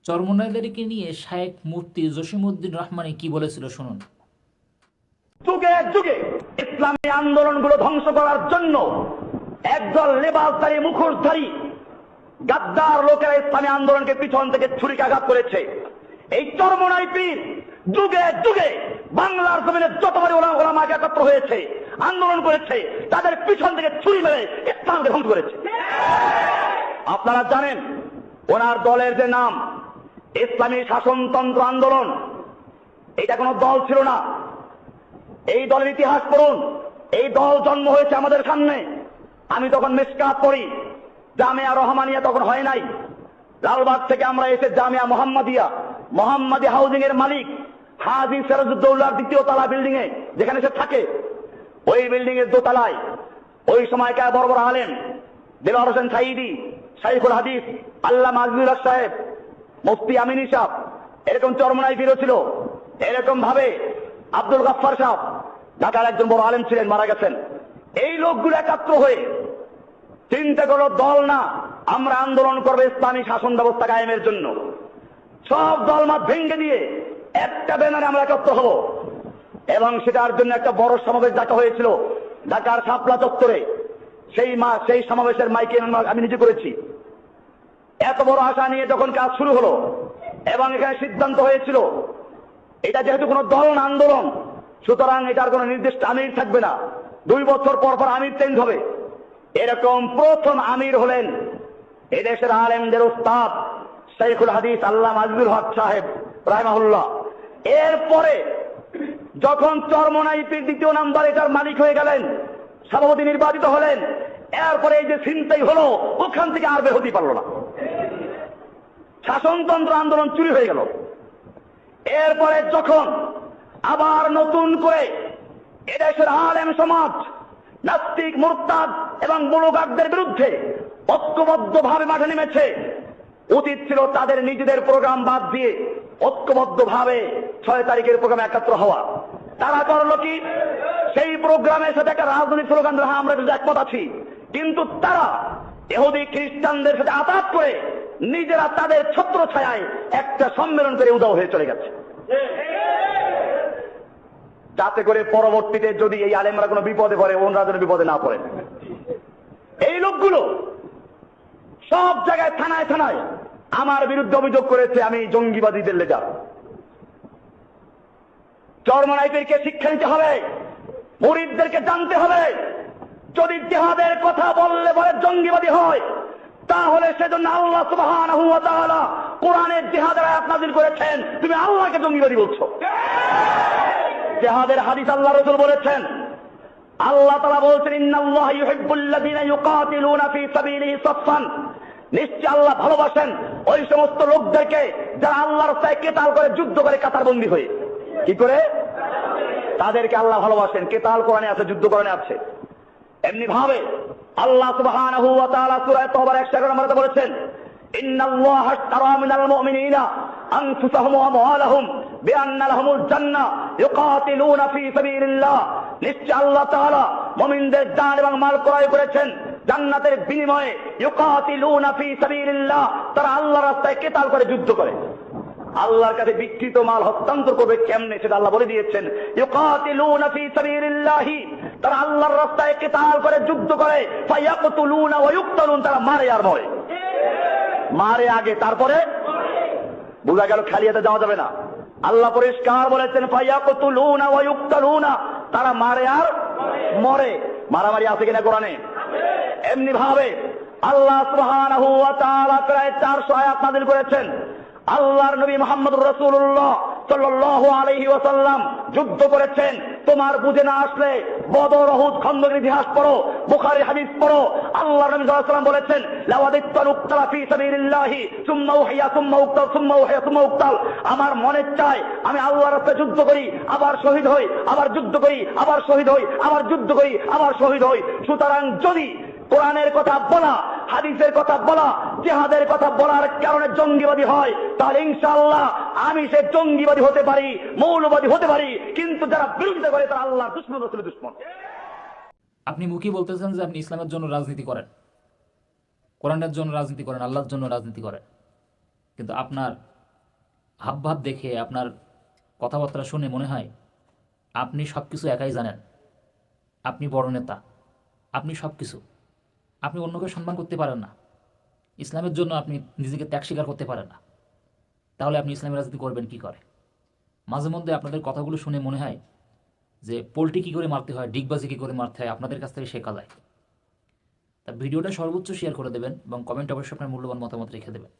চরমোনাইদেরকে নিয়ে শায়েখ মুফতি জসিমউদ্দিন রহমানী কি বলেছিল শুনুন। যুগে যুগে ইসলামী আন্দোলনগুলো ধ্বংস করার জন্য একদল লেবাসধারী মুখোশধারী গাদ্দার লোকেরা ইসলামী আন্দোলনকে পিছন থেকে ছুরিকাঘাত করেছে। এই চরমোনাই পীর যুগে যুগে বাংলার জমিনে যতবারই ওলামাকে একত্র হয়েছে, আন্দোলন করেছে, তাদের পিছন থেকে ছুরি মেরে ইসলামকে ধ্বংস করেছে। আপনারা জানেন ওনার দলের যে নাম ইসলামী শাসনতন্ত্র আন্দোলন, এটা কোনো দল ছিল না। এই দলের ইতিহাস পড়ুন। এই দল জন্ম হয়েছে আমাদের সামনে। আমি তখন মিশকাত পড়ি, জামিয়া রহমানিয়া তখন হয় নাই। লালবাগ থেকে আমরা এসে জামিয়া মোহাম্মদী হাউজিং এর মালিক হাজী সিরাজউদ্দৌলার দ্বিতীয় তলা বিল্ডিং এ যেখানে সে থাকে, ওই বিল্ডিং এর দোতলায় ওই সময়কার বড় বড় আলেম দেলোয়ার হোসেন সাইদি, শাইখুল হাদিস আল্লামা আজিজুল হক সাহেব, মুফতি আমিনী সাহেব, এরকম চরমোনাই পীরও ছিল। এরকম ভাবে আব্দুল গাফফার সাহেব ঢাকার একজন বড় আলেম ছিলেন, মারা গেছেন। এই লোকগুলো একাত্র হয়ে চিন্তা করলো দল না, আমরা আন্দোলন করবো ইসলামী শাসন ব্যবস্থা কায়েমের জন্য। সব দলমত ভেঙে দিয়ে একটা ব্যানারে আমরা একত্র হব, এবং সেটার জন্য একটা বড় সমাবেশ ডাকা হয়েছিল ঢাকার শাপলা চত্বরে। সেই সমাবেশের মাইকে আমি নিজে করেছি। এত বড় আশা নিয়ে যখন কাজ শুরু হলো এবং এখানে সিদ্ধান্ত হয়েছিল এটা যেহেতু কোনো দল না, আন্দোলন, সুতরাং এটার কোনো নির্দিষ্ট আমির থাকবে না, 2 বছর পর পর আমির চেঞ্জ হবে। এরকম প্রথম আমির হলেন এদেশের আলেমদের উস্তাদ শাইখুল হাদিস আল্লামা আজিজুল হক সাহেব রাহিমাহুল্লাহ। এরপরে যখন চরমোনাই পীর দ্বিতীয় নাম্বার এটার মালিক হয়ে গেলেন, সভাপতি নির্বাচিত হলেন, এরপরে এই যে ছিনতাই হলো, ওখান থেকে আর বের হতে পারলো না। শাসনতন্ত্র আন্দোলন চুরি হয়ে গেল। এরপরে যখন আবার নতুন করে এদেশের আলেম সমাজ নাস্তিক, মুরতাদ এবং মুলুগারদের বিরুদ্ধে ঐক্যবদ্ধভাবে মাঠে নেমেছে, উচিত ছিল তাদের নিজেদের প্রোগ্রাম বাদ দিয়ে ঐক্যবদ্ধভাবে 6 তারিখের প্রোগ্রামে একাত্র হওয়া। তারা করলো কি, সেই প্রোগ্রামের সাথে একটা রাজনৈতিক স্লোগান দিল, হ্যাঁ আমরা একমত আছি, কিন্তু তারা ইহুদি খ্রিস্টানদের সাথে আঘাত করে নিজেরা তাদের ছত্র ছায়ায় একটা সম্মেলন করে উধাও হয়ে চলে গেছে, যাতে করে পরবর্তীতে যদি এই আলেমরা কোনো বিপদে পড়ে, ওনারা যেন বিপদে না পড়ে। এই লোকগুলো সব জায়গায় থানায় থানায় আমার বিরুদ্ধে অভিযোগ করেছে আমি জঙ্গিবাদীদের লেজার। চরমোনাইদেরকে শিক্ষা নিতে হবে, মুরিদদেরকে জানতে হবে, যদি জিহাদের কথা বললে বলে জঙ্গিবাদী হয়, তাহলে সেজন্য আল্লাহ সুবহানাহু ওয়া তাআলা কোরআনের জিহাদের আয়াত নাযিল করেছেন, তুমি আল্লাহকে জঙ্গিবাদী বলছো। জিহাদের হাদিস আল্লাহ রাসূল বলেছেন, আল্লাহ তাআলা বলছেন ইন্নাল্লাহা ইউহিব্বুল্লাযীনা ইউকাতিলুনা ফী সাবিলিহি সাফফান, নিশ্চয় আল্লাহ ভালোবাসেন ওই সমস্ত লোকদেরকে যারা আল্লাহর রাস্তায় কেতাল করে, যুদ্ধ করে, কাতারবন্দী হয়ে। কি করে? তাদেরকে আল্লাহ ভালোবাসেন। কেতাল কোরআনে আছে, যুদ্ধ কোরআনে আছে। এমনি ভাবে আল্লাহ সুবহানাহু ওয়া তাআলা সূরা তাওবার 111 নম্বরে বলেছেন, ইন্নাল্লাহা আশতারা মিনাল মুমিনিনা আনফুসাহুম ওয়া আমওয়ালাহুম বিআন্না লাহুমুল জান্নাহ ইউকাতিলুনা ফী সাবিলিল্লাহ, নিশ্চয় আল্লাহ তাআলা মুমিনদের জান এবং মাল ক্রয় করেছেন জান্নাতের বিনিময়ে। ইউকাতিলুনা ফী সাবিলিল্লাহ, তারা আল্লাহর রাস্তায় কেতাল করে, যুদ্ধ করে। আল্লাহর কাছে বিকৃত মাল হস্তান্তর করবে কেমনে সেটা আল্লাহ বলে দিয়েছেন। ইউকাতিলুনা ফী সাবিলিল্লাহি, তারা আল্লাহর রাস্তায় কেতাল করে, যুদ্ধ করে। ফায়াকতুলুনা ওয়া ইউকতালুন, তারা মারে আর মরে। মারে আগে, তারপরে বুঝা গেল খালি হাতে যাওয়া যাবে না। আল্লাহ পরিষ্কার বলেছেন ফায়াকতুলুনা ওয়া ইউকতালুনা, তারা মারে আর মরে। মারামারি আছে কিনা কোরআনে? এমনি ভাবে আল্লাহ সুবহানাহু ওয়া তাআলা প্রায় 400 আয়াত নাযিল করেছেন। আল্লাহর নবী মুহাম্মদুর রাসূলুল্লাহ সাল্লাল্লাহু আলাইহি ওয়াসাল্লাম যুদ্ধ করেছেন। তোমার বুঝে না আসলে বদর, উহুদ, খন্দকের ইতিহাস পড়ো, বুখারী হাদিস পড়ো। আল্লাহর নবী সাল্লাল্লাহু আলাইহি ওয়াসাল্লাম বলেছেন, লাওয়াদিত্তু উক্তালা ফী সাবিলিল্লাহি সুম্মা উহিয়া সুম্মা উক্তাল সুম্মা উহিয়া সুম্মা উক্তাল, আমার মনে চায় আমি আল্লাহর রাস্তায় যুদ্ধ করি, আবার শহীদ হই, আবার যুদ্ধ করি, আবার শহীদ হই, আবার যুদ্ধ করি, আবার শহীদ হই। সুতরাং যদি কোরআনের কথা বলা, হাদিসের কথা বলা, জিহাদের কথা বলার কারণে জঙ্গিবাদী হয়, তাহলে ইনশাআল্লাহ আমি সে জঙ্গিবাদী হতে পারি, মৌলবাদী হতে পারি, কিন্তু যারা বিরোধিতা করে তারা আল্লাহর দুশমন, রাসূলের দুশমন। আপনি মুখে বলতেছেন যে আপনি ইসলামের জন্য রাজনীতি করেন, কোরআনের জন্য রাজনীতি করেন, আল্লাহর জন্য রাজনীতি করেন, কিন্তু আপনার হাবভাব দেখে, আপনার কথাবার্তা শুনে মনে হয় আপনি সব কিছু একাই জানেন, আপনি বড় নেতা, আপনি সব কিছু, আপনি অন্যকে সম্মান করতে পারেন না, ইসলামের জন্য আপনি নিজেকে ত্যাগ স্বীকার করতে পারেন না, তাহলে আপনি ইসলামের রাজনীতি করবেন কি করে? মাঝে মধ্যে আপনাদের কথাগুলো শুনে মনে হয় যে পোল্ট্রি কী করে মারতে হয়, ডিগবাজি কী করে মারতে হয় আপনাদের কাছ থেকে শেখা যায়। তা ভিডিওটা সর্বোচ্চ শেয়ার করে দেবেন এবং কমেন্ট অবশ্যই আপনার মূল্যবান মতামত রেখে দেবেন।